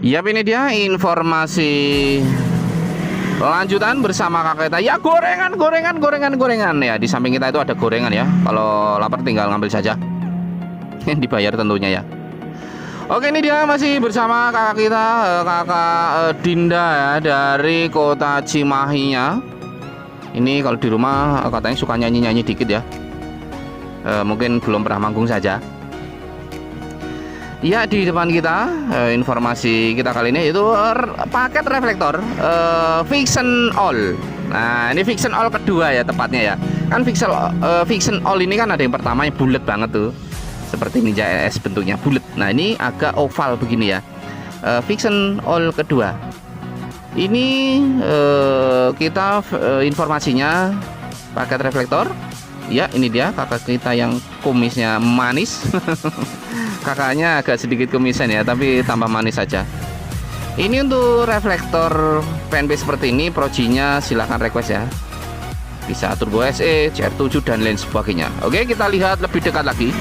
Ya, ini dia informasi lanjutan bersama kakak kita. Ya, gorengan ya. Di samping kita itu ada gorengan ya. Kalau lapar tinggal ngambil saja. Dibayar tentunya ya. Oke, ini dia masih bersama kakak kita, kakak Dinda ya, dari kota Cimahinya. Ini kalau di rumah katanya suka nyanyi-nyanyi dikit ya. Mungkin belum pernah manggung saja. Ya, di depan kita informasi kita kali ini itu paket reflektor Vision All. Nah, ini Vision All kedua ya tepatnya ya. Kan Vision All ini kan ada yang pertama yang bulat banget tuh, seperti Ninja ES bentuknya bulat. Nah, ini agak oval begini ya. Vision All kedua ini kita informasinya paket reflektor. Ya, ini dia kakak kita yang kumisnya manis. Kakaknya agak sedikit kumisan ya, tapi tambah manis saja. Ini untuk reflektor PNP seperti ini, Projinya silahkan request ya. Bisa turbo SE, CR7 dan lain sebagainya. Oke, kita lihat lebih dekat lagi.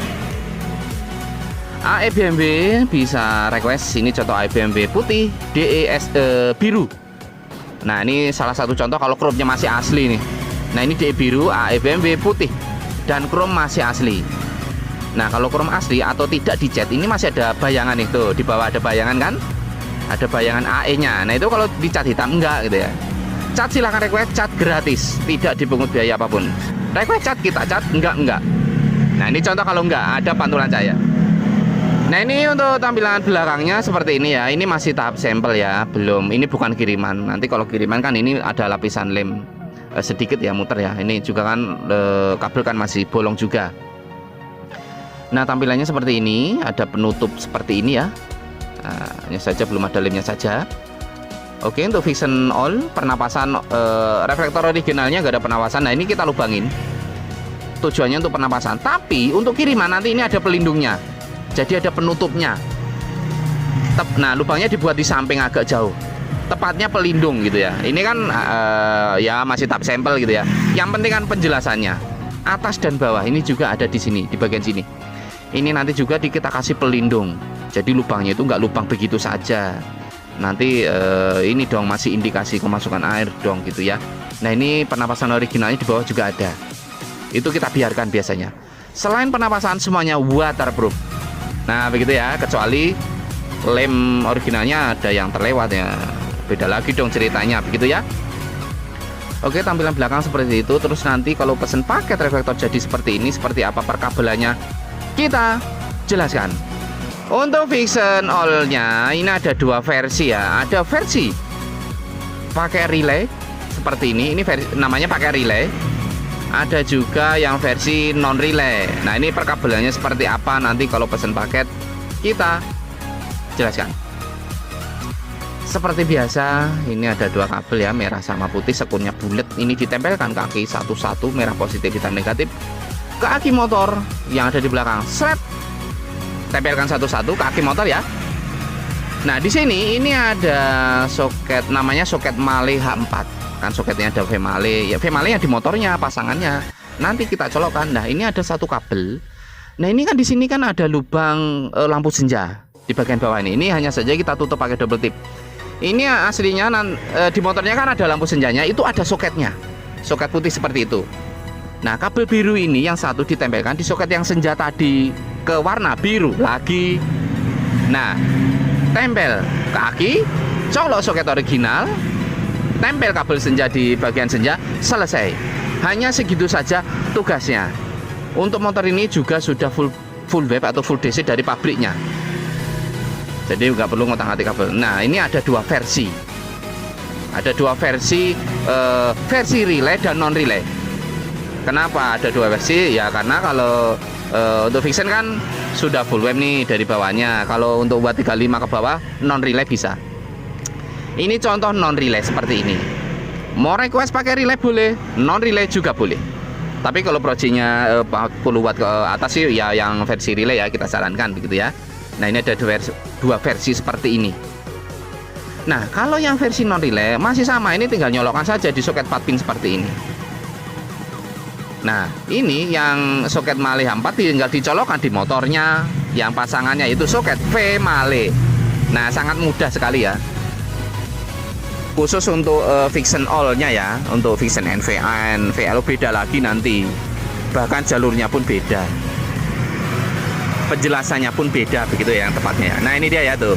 AEBMB bisa request. Ini contoh AEBMB putih, DES biru. Nah, ini salah satu contoh kalau chrome-nya masih asli nih. Nah, ini DE biru, AEBMB putih, dan chrome masih asli. Nah, kalau chrome asli atau tidak dicat, ini masih ada bayangan itu. Di bawah ada bayangan kan? Ada bayangan AE-nya. Nah, itu kalau dicat hitam enggak gitu ya. Cat silahkan request, cat gratis, tidak dipungut biaya apapun. Request cat, kita cat, enggak. Nah, ini contoh kalau enggak ada pantulan cahaya. Nah, ini untuk tampilan belakangnya seperti ini ya. Ini masih tahap sampel ya, belum. Ini bukan kiriman. Nanti kalau kiriman kan ini ada lapisan lem sedikit ya, muter ya. Ini juga kan kabel kan masih bolong juga. Nah, tampilannya seperti ini, ada penutup seperti ini ya. Nah, ini saja belum ada lemnya saja. Oke, untuk Vision All pernapasan reflektor originalnya nggak ada penapasan. Nah, ini kita lubangin. Tujuannya untuk penapasan. Tapi untuk kiriman nanti ini ada pelindungnya. Jadi ada penutupnya. Nah, lubangnya dibuat di samping agak jauh. Tepatnya pelindung gitu ya. Ini kan ya masih tahap sampel gitu ya. Yang penting kan penjelasannya. Atas dan bawah ini juga ada di sini, di bagian sini. Ini nanti juga kita kasih pelindung. Jadi lubangnya itu nggak lubang begitu saja. Nanti ini dong masih indikasi kemasukan air dong gitu ya. Nah, ini penapasan originalnya di bawah juga ada. Itu kita biarkan biasanya. Selain penapasan semuanya waterproof. Nah, begitu ya, kecuali lem originalnya ada yang terlewat ya. Beda lagi dong ceritanya, begitu ya. Oke, tampilan belakang seperti itu. Terus nanti kalau pesen paket reflektor jadi seperti ini, seperti apa perkabelannya kita jelaskan. Untuk Vision All-nya ini ada dua versi ya. Ada versi pakai relay seperti ini namanya pakai relay. Ada juga yang versi non relay. Nah, ini perkabelannya seperti apa nanti kalau pesen paket kita jelaskan. Seperti biasa, ini ada dua kabel ya, merah sama putih, sekunnya bulat. Ini ditempelkan kaki satu-satu, merah positif hitam negatif, ke aki motor yang ada di belakang. Seret, tempelkan satu-satu ke aki motor ya. Nah, di sini ini ada soket, namanya soket Male H4. Kan soketnya ada V-Male ya, V-Male yang di motornya pasangannya. Nanti kita colokkan. Nah, ini ada satu kabel. Nah, ini kan di sini kan ada lubang lampu senja di bagian bawah ini. Ini hanya saja kita tutup pakai double tip. Ini aslinya di motornya kan ada lampu senjanya, itu ada soketnya. Soket putih seperti itu. Nah, kabel biru ini yang satu ditempelkan di soket yang senja tadi ke warna biru lagi. Nah, tempel ke aki, colok soket original, tempel kabel senja di bagian senja, selesai. Hanya segitu saja tugasnya. Untuk motor ini juga sudah full wave atau full DC dari pabriknya. Jadi nggak perlu ngotak-ngatik kabel. Nah, ini ada dua versi. Ada dua versi, versi relay dan non relay. Kenapa ada dua versi? Ya karena kalau untuk Vision kan sudah full wave nih dari bawahnya. Kalau untuk buat 35 ke bawah non relay bisa. Ini contoh non relay seperti ini. Mau request pakai relay boleh, non relay juga boleh. Tapi kalau projinya 40 watt ke atas sih ya yang versi relay ya kita sarankan begitu ya. Nah, ini ada dua versi seperti ini. Nah, kalau yang versi non relay masih sama, ini tinggal nyolokkan saja di soket 4 pin seperti ini. Nah, ini yang soket Male H4 tinggal dicolokkan di motornya. Yang pasangannya itu soket V-Male. Nah, sangat mudah sekali ya. Khusus untuk Viction All-nya ya, untuk Viction NVA, NVL beda lagi nanti. Bahkan jalurnya pun beda. Penjelasannya pun beda begitu ya yang tepatnya ya. Nah, ini dia ya tuh.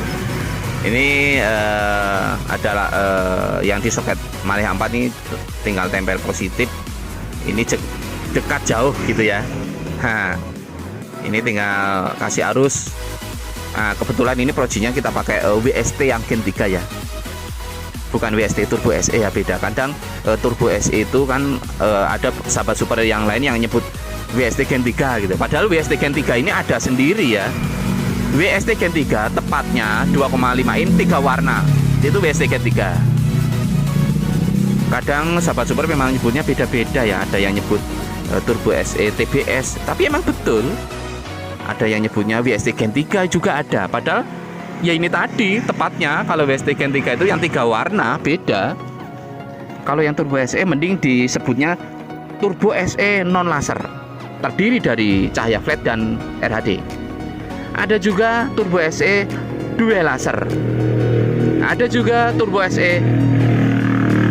Ini adalah yang di soket Maliha 4 ini tinggal tempel positif. Ini dekat jauh gitu ya. Nah, ini tinggal kasih arus. Nah, kebetulan ini projinya kita pakai WST yang Gen 3 ya, bukan WST Turbo SE ya, beda. Kadang Turbo SE itu kan ada sahabat super yang lain yang nyebut WST Gen 3 gitu. Padahal WST Gen 3 ini ada sendiri ya. WST Gen 3 tepatnya 2,5 in 3 warna. Itu WST Gen 3. Kadang sahabat super memang nyebutnya beda-beda ya. Ada yang nyebut Turbo SE TBS, tapi emang betul ada yang nyebutnya WST Gen 3 juga ada. Padahal ya ini tadi tepatnya kalau WST Gen 3 itu yang 3 warna beda. Kalau yang Turbo SE mending disebutnya Turbo SE non laser, terdiri dari cahaya flat dan RHD. Ada juga Turbo SE dual laser. Ada juga Turbo SE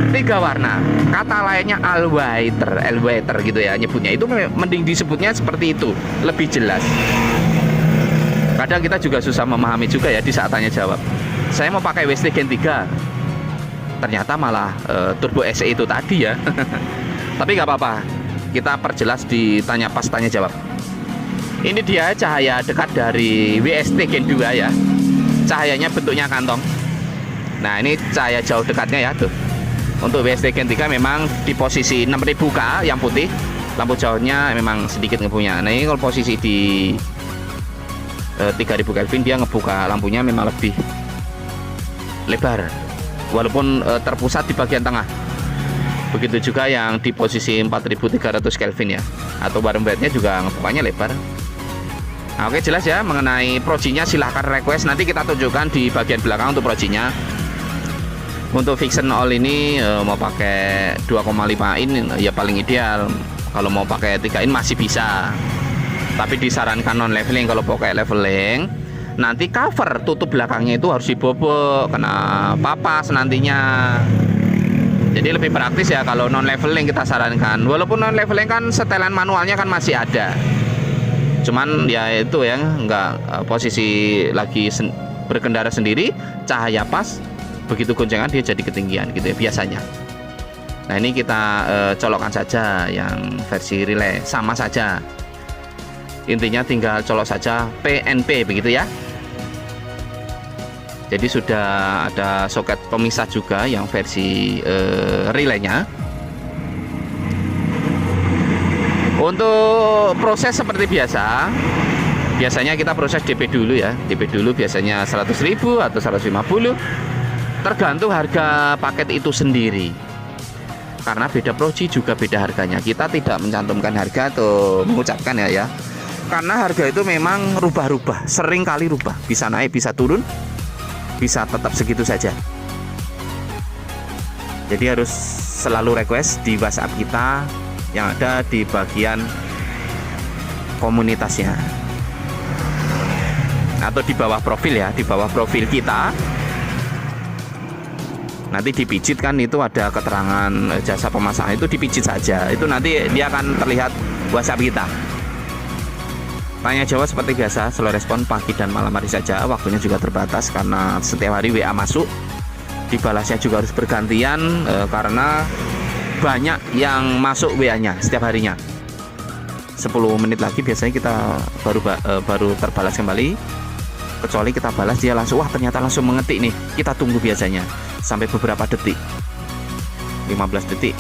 3 warna. Kata lainnya Allwiter gitu ya nyebutnya. Itu mending disebutnya seperti itu, lebih jelas. Kadang kita juga susah memahami juga ya di saat tanya jawab. Saya mau pakai WST Gen 3, ternyata malah Turbo SE itu tadi ya. Tapi nggak apa-apa, kita perjelas ditanya pas tanya jawab. Ini dia cahaya dekat dari WST Gen 2 ya. Cahayanya bentuknya kantong. Nah, ini cahaya jauh dekatnya ya tuh. Untuk WST Gen 3 memang di posisi 6000K yang putih, lampu jauhnya memang sedikit ngebunya. Nah, ini kalau posisi di 3000 Kelvin dia ngebuka lampunya memang lebih lebar, walaupun terpusat di bagian tengah. Begitu juga yang di posisi 4300 Kelvin ya, atau bottom width-nya juga ngebukanya lebar. Nah, oke, jelas ya mengenai projinya. Silahkan request, nanti kita tunjukkan di bagian belakang untuk projinya. Untuk Viction All ini mau pakai 2,5 in ya paling ideal. Kalau mau pakai 3 in masih bisa, tapi disarankan non leveling. Kalau pakai leveling nanti cover tutup belakangnya itu harus dibobok, kena papas nantinya. Jadi lebih praktis ya kalau non leveling kita sarankan. Walaupun non leveling kan setelan manualnya kan masih ada, cuman ya itu ya nggak posisi lagi berkendara sendiri, cahaya pas, begitu goncengan dia jadi ketinggian gitu ya biasanya. Nah, ini kita colokkan saja yang versi relay, sama saja. Intinya tinggal colok saja PNP begitu ya. Jadi sudah ada soket pemisah juga yang versi relaynya. Untuk proses seperti biasa, biasanya kita proses DP dulu ya. DP dulu biasanya 100.000 atau 150, tergantung harga paket itu sendiri. Karena beda proji juga beda harganya. Kita tidak mencantumkan harga atau mengucapkan ya. Karena harga itu memang rubah-rubah, sering kali rubah, bisa naik, bisa turun, bisa tetap segitu saja. Jadi harus selalu request di WhatsApp kita yang ada di bagian komunitasnya, atau di bawah profil ya, di bawah profil kita. Nanti dipijit kan itu ada keterangan jasa pemasangan, itu dipijit saja, itu nanti dia akan terlihat WhatsApp kita. Tanya jawab seperti biasa, slow respon pagi dan malam hari saja. Waktunya juga terbatas karena setiap hari WA masuk, dibalasnya juga harus bergantian karena banyak yang masuk WA-nya setiap harinya. 10 menit lagi biasanya kita baru terbalas kembali. Kecuali kita balas dia langsung, wah ternyata langsung mengetik nih, kita tunggu biasanya sampai beberapa detik, 15 detik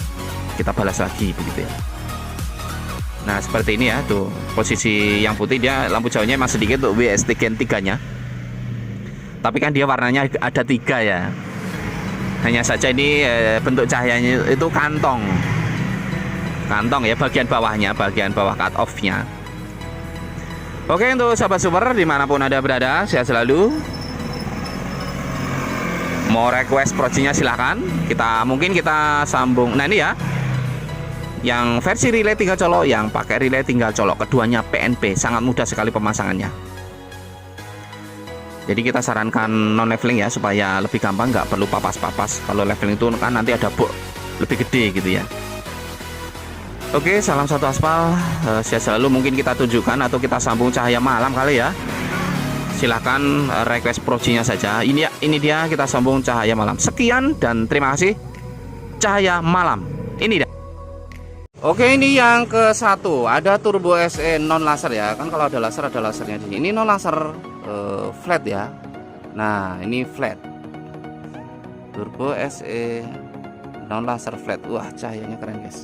kita balas lagi begitu ya. Nah, seperti ini ya tuh, posisi yang putih dia lampu jauhnya emang sedikit untuk WST Gen 3 nya, tapi kan dia warnanya ada 3 ya. Hanya saja ini bentuk cahayanya itu kantong ya, bagian bawahnya, bagian bawah cut off nya. Oke, untuk sahabat super dimanapun Anda berada, sehat selalu. Mau request projinya silahkan, mungkin kita sambung. Nah, ini ya yang versi relay tinggal colok, yang pakai relay tinggal colok. Keduanya PNP, sangat mudah sekali pemasangannya. Jadi kita sarankan non leveling ya, supaya lebih gampang, nggak perlu papas-papas. Kalau leveling itu kan nanti ada box lebih gede gitu ya. Oke, salam satu aspal. Sehat selalu. Mungkin kita tunjukkan atau kita sambung cahaya malam kali ya. Silahkan request projinya saja. Ini dia, kita sambung cahaya malam. Sekian dan terima kasih. Cahaya malam. Ini dia. Oke, ini yang ke satu. Ada turbo SE non laser ya. Kan kalau ada lasernya di sini. Ini non laser flat ya. Nah, ini flat. Turbo SE non laser flat. Wah, cahayanya keren guys.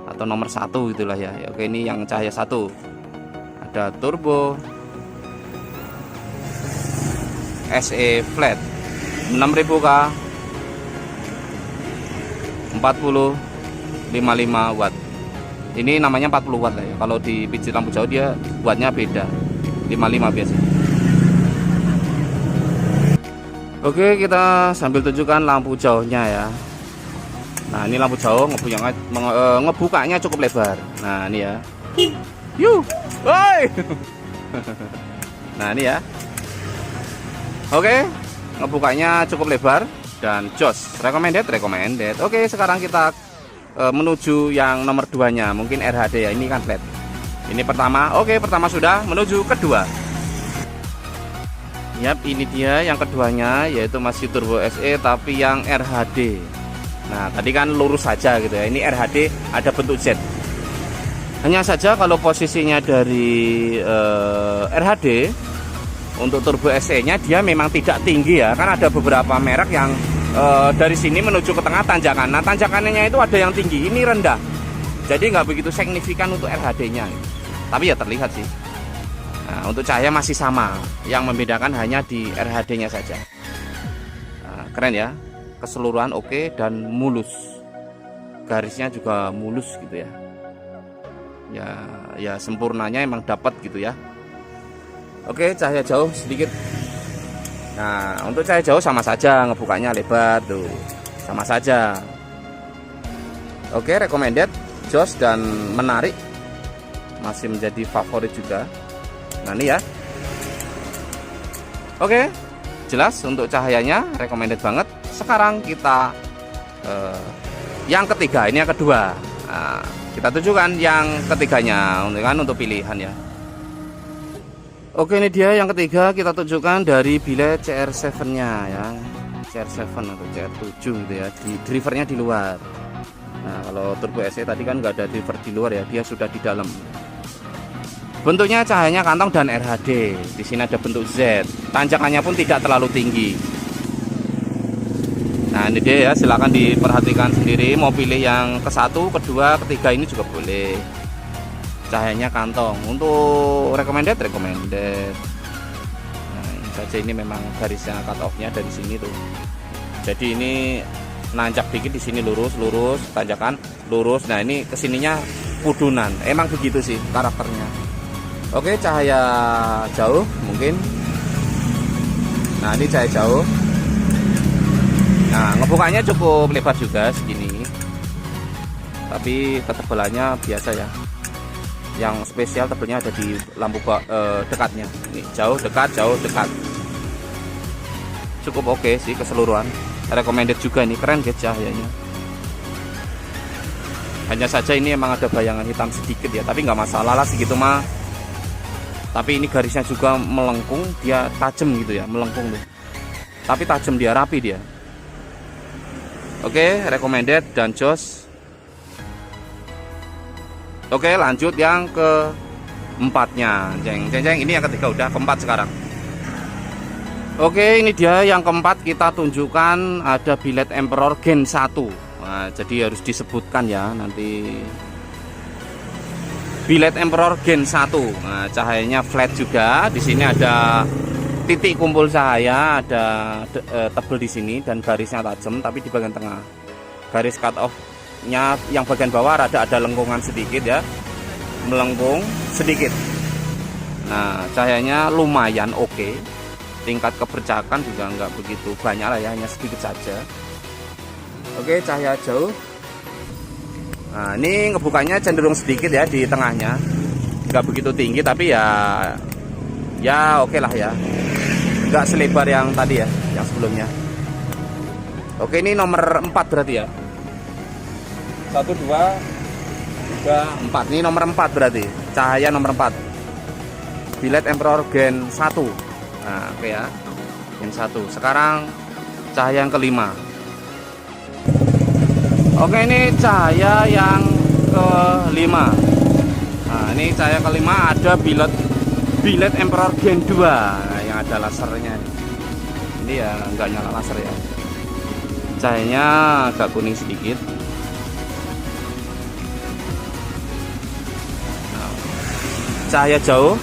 Atau nomor satu itulah ya. Oke, ini yang cahaya satu. Ada turbo SE flat 6000K 4055 watt. Ini namanya 40 watt lah ya. Kalau di pijit lampu jauh dia wattnya beda, 55 biasa. Oke, kita sambil tunjukkan lampu jauhnya ya. Nah, ini lampu jauh ngebukanya cukup lebar. Nah, ini ya. Yuh, woi. Nah, ini ya. Oke, ngebukanya cukup lebar dan jos. Recommended. Oke, sekarang kita menuju yang nomor 2-nya, mungkin RHD ya. Ini kan flat. Ini pertama. Oke, pertama sudah, menuju kedua. Yap, ini dia yang keduanya, yaitu masih turbo SE tapi yang RHD. Nah, tadi kan lurus saja gitu ya. Ini RHD ada bentuk Z. Hanya saja kalau posisinya dari RHD untuk turbo SE-nya dia memang tidak tinggi ya. Kan ada beberapa merek yang dari sini menuju ke tengah tanjakan. Nah, tanjakannya itu ada yang tinggi, ini rendah. Jadi nggak begitu signifikan untuk RHD-nya. Tapi ya terlihat sih. Nah, untuk cahaya masih sama. Yang membedakan hanya di RHD-nya saja. Nah, keren ya. Keseluruhan oke dan mulus. Garisnya juga mulus gitu ya. Ya sempurnanya emang dapat gitu ya. Oke, cahaya jauh sedikit. Nah, untuk cahaya jauh sama saja, ngebukanya lebar tuh. Sama saja. Oke, recommended, jos dan menarik. Masih menjadi favorit juga. Nah, ini ya. Oke, jelas untuk cahayanya recommended banget. Sekarang kita yang ketiga, ini yang kedua. Nah, kita tunjukkan yang ketiganya untuk pilihan ya. Oke, ini dia yang ketiga, kita tunjukkan dari bilet CR7-nya ya. CR7 atau CR7 gitu ya. Di drivernya di luar. Nah, kalau turbo SE tadi kan nggak ada driver di luar ya, dia sudah di dalam. Bentuknya cahayanya kantong dan RHD. Di sini ada bentuk Z. Tanjakannya pun tidak terlalu tinggi. Nah, ini dia ya, silahkan diperhatikan sendiri. Mau pilih yang ke satu, kedua, ketiga ini juga boleh. Cahayanya kantong. Untuk recommended. Nah, ini saja, ini memang garisnya cut off-nya dari sini tuh. Jadi ini nanjak dikit, di sini lurus, tanjakan lurus. Nah, ini kesininya pudunan. Emang begitu sih karakternya. Oke, cahaya jauh mungkin. Nah, ini cahaya jauh. Nah, ngebukanya cukup lebar juga segini. Tapi ketebalannya biasa ya. Yang spesial tebelnya ada di lampu dekatnya. Ini jauh, dekat. Cukup oke sih keseluruhan. Recommended juga, ini keren guys cahayanya. Hanya saja ini emang ada bayangan hitam sedikit ya, tapi nggak masalah lah segitu mah. Tapi ini garisnya juga melengkung, dia tajam gitu ya, melengkung tuh. Tapi tajam, dia rapi dia. Oke, recommended dan jos. Oke, lanjut yang keempatnya. Jeng. Ini yang ketiga, udah keempat sekarang. Oke, ini dia yang keempat, kita tunjukkan ada bilet Emperor Gen 1. Nah, jadi harus disebutkan ya nanti. Bilet Emperor Gen 1. Nah, cahayanya flat juga. Di sini ada titik kumpul cahaya, ada tebel di sini dan garisnya tajam, tapi di bagian tengah. Garis cut off-nya yang bagian bawah ada lengkungan sedikit ya. Melengkung sedikit. Nah, cahayanya lumayan oke. Tingkat kebercakan juga nggak begitu banyak lah ya, hanya sedikit saja. Oke, cahaya jauh. Nah, ini ngebukanya cenderung sedikit ya di tengahnya, nggak begitu tinggi, tapi ya oke lah ya. nggak selebar yang tadi ya, yang sebelumnya. Oke, ini nomor 4 berarti ya. 1, 2, 3, 4. Ini nomor 4 berarti. Cahaya nomor 4. Billet Emperor Gen 1. Nah, oke ya. Gen 1. Sekarang cahaya yang kelima. Oke, ini cahaya yang kelima. Nah, ini cahaya kelima ada billet Emperor Gen 2. Nah, yang ada lasernya. Ini ya nggak nyala laser ya. Cahayanya agak kuning sedikit. Nah, cahaya jauh.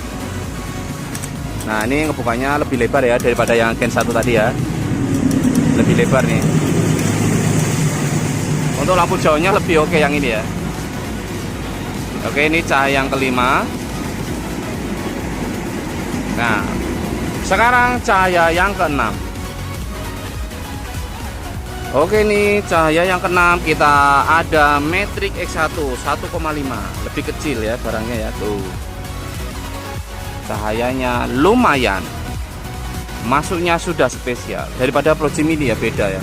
Nah, ini ngebukanya lebih lebar ya daripada yang Gen 1 tadi ya. Lebih lebar nih. Untuk lampu jauhnya lebih oke yang ini ya. Oke, ini cahaya yang kelima. Nah, sekarang cahaya yang keenam. Oke, ini cahaya yang keenam kita ada Matrix X1 1,5, lebih kecil ya barangnya ya tuh. Cahayanya lumayan. Masuknya sudah spesial daripada Pro Gemini ya, beda ya.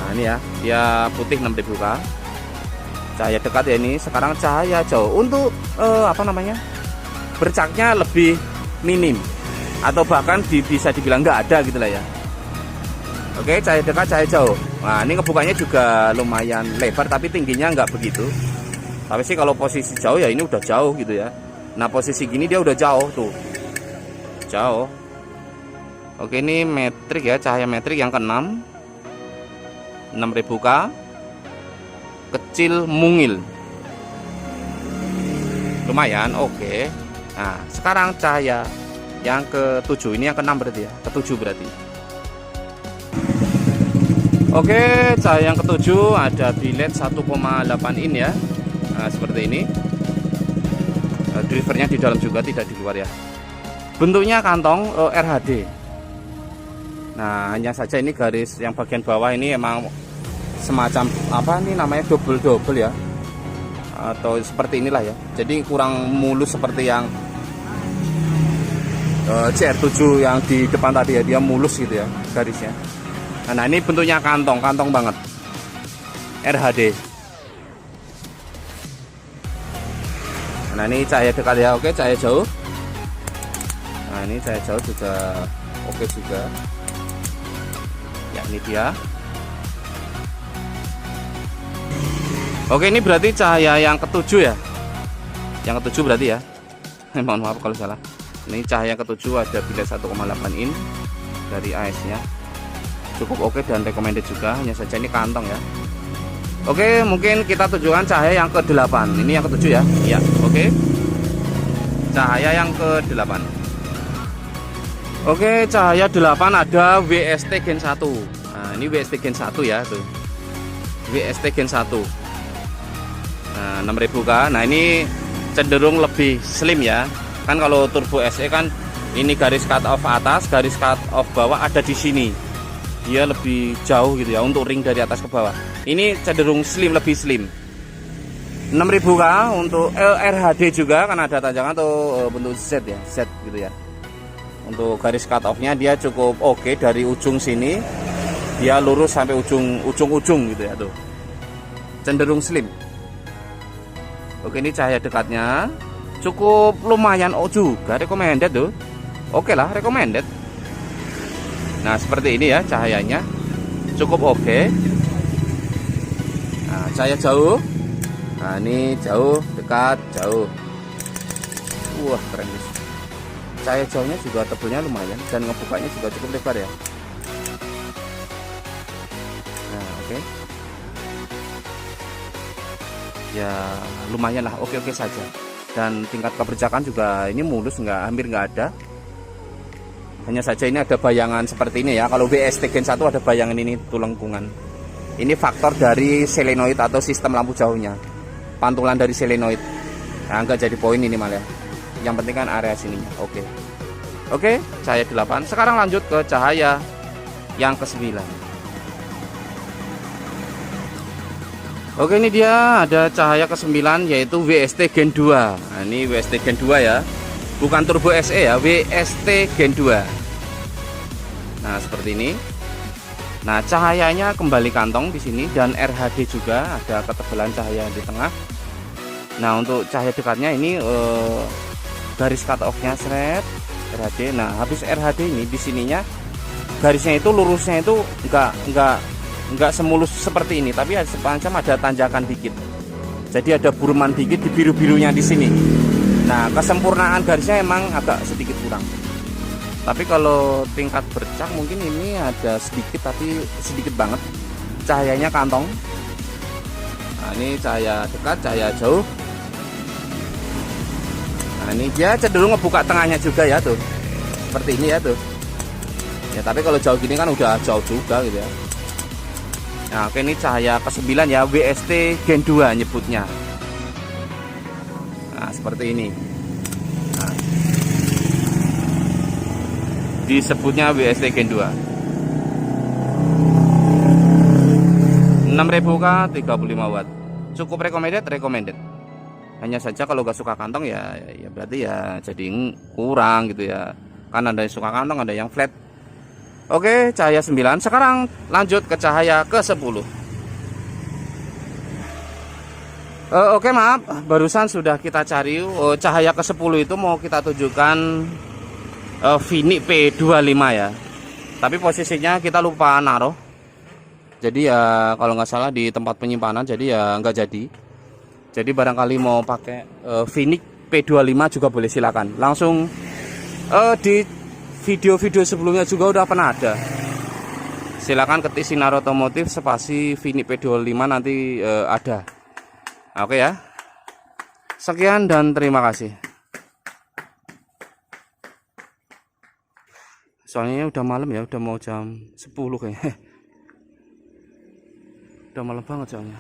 Nah, ini ya, dia putih 6000K. Cahaya dekat ya ini, sekarang cahaya jauh. Untuk apa namanya? Bercaknya lebih minim atau bahkan bisa dibilang nggak ada gitu lah ya. Oke, cahaya dekat, cahaya jauh. Nah, ini ngebukanya juga lumayan lebar, tapi tingginya nggak begitu. Tapi sih kalau posisi jauh ya ini udah jauh gitu ya. Nah, posisi gini dia udah jauh tuh, jauh. Oke, ini metrik ya, cahaya metrik yang ke-6, 6000K, kecil mungil, lumayan oke. Nah, sekarang cahaya yang ke-7, ini yang ke-6 berarti ya, ke-7 berarti. Oke, cahaya yang ke-7 ada billet 1,8 in ya. Nah, seperti ini. Drivernya di dalam juga, tidak di luar ya. Bentuknya kantong RHD. Nah, hanya saja ini garis yang bagian bawah ini emang semacam apa nih namanya, double ya. Atau seperti inilah ya. Jadi kurang mulus seperti yang CR7 yang di depan tadi ya, dia mulus gitu ya garisnya. Nah, ini bentuknya kantong banget, RHD. Nah, ini cahaya dekat ya, oke. Cahaya jauh. Nah, ini cahaya jauh juga oke juga. Ya, ini dia. Oke, ini berarti cahaya yang ke-7 ya. Yang ke-7 berarti ya. Mohon maaf kalau salah. Ini cahaya yang ke-7 ada billet 1,8 in dari AS nya. Cukup oke dan recommended juga, hanya saja ini kantong ya. Oke, mungkin kita tujukan cahaya yang ke-8. Ini yang ke-7 ya. Iya, oke. Cahaya yang ke-8. Oke, cahaya 8 ada WST Gen 1. Nah, ini WST Gen 1 ya tuh. WST Gen 1. Nah, 6000K. Nah, ini cenderung lebih slim ya. Kan kalau Turbo SE kan ini garis cut off atas, garis cut off bawah ada di sini. Dia lebih jauh gitu ya untuk ring dari atas ke bawah. Ini cenderung slim, lebih slim. 6000K untuk RHD juga kan ada tanjangan atau bentuk Z ya, Z gitu ya. Untuk garis cut off-nya dia cukup oke, dari ujung sini dia lurus sampai ujung gitu ya tuh. Cenderung slim. Oke, ini cahaya dekatnya cukup lumayan juga, recommended tuh. Oke lah, recommended. Nah, seperti ini ya cahayanya, cukup oke. Nah, cahaya jauh. Nah, ini jauh, dekat, jauh. Wah, keren guys. Cahaya jauhnya juga tebelnya lumayan dan ngebukanya juga cukup lebar ya. Nah, oke. Ya, lumayan lah, oke-oke saja. Dan tingkat keberjakan juga ini mulus, hampir nggak ada. Hanya saja ini ada bayangan seperti ini ya. Kalau WST Gen 1 ada bayangan ini tuh lengkungan. Ini faktor dari selenoid atau sistem lampu jauhnya. Pantulan dari selenoid. Nah, nggak jadi poin ini malah. Yang penting kan area sininya. Oke. Oke, cahaya 8. Sekarang lanjut ke cahaya yang ke-9. Oke, ini dia ada cahaya ke-9 yaitu WST Gen 2. Nah, ini WST Gen 2 ya. bukan turbo SE ya, WST Gen 2. Nah seperti ini. Nah cahayanya kembali kantong di sini dan RHD juga, ada ketebalan cahaya di tengah. Nah untuk cahaya dekatnya ini garis cut off-nya seret RHD. Nah habis RHD ini di sininya garisnya itu lurusnya itu enggak semulus seperti ini, tapi semacam ada tanjakan dikit. Jadi ada buruman dikit di biru-birunya di sini. Nah kesempurnaan garisnya emang agak sedikit kurang. Tapi kalau tingkat bercak mungkin ini ada sedikit, tapi sedikit banget. Cahayanya kantong. Nah ini cahaya dekat, cahaya jauh. Nah ini dia cenderung ngebuka tengahnya juga ya tuh. Seperti ini ya tuh. Ya tapi kalau jauh gini kan udah jauh juga gitu ya. Nah oke, ini cahaya ke-9 ya, WST Gen 2 nyebutnya. Nah seperti ini. Disebutnya WST Gen 2. 6000K 35 watt. Cukup recommended. Hanya saja kalau gak suka kantong ya berarti ya jadi kurang gitu ya. Kan ada yang suka kantong, ada yang flat. Oke, cahaya 9. Sekarang lanjut ke cahaya ke-10. Oke, maaf, barusan sudah kita cari. Cahaya ke-10 itu mau kita tunjukkan Vinic P25 ya, tapi posisinya kita lupa naruh, jadi ya kalau nggak salah di tempat penyimpanan, jadi ya nggak jadi. Jadi barangkali mau pakai Vinic P25 juga boleh, silakan langsung. Di video-video sebelumnya juga udah pernah ada, silakan ketik Sinar Otomotif spasi Vinic P25 nanti ada. Oke ya, sekian dan terima kasih. Soalnya udah malam ya, udah mau jam 10 kayaknya. Udah malam banget soalnya.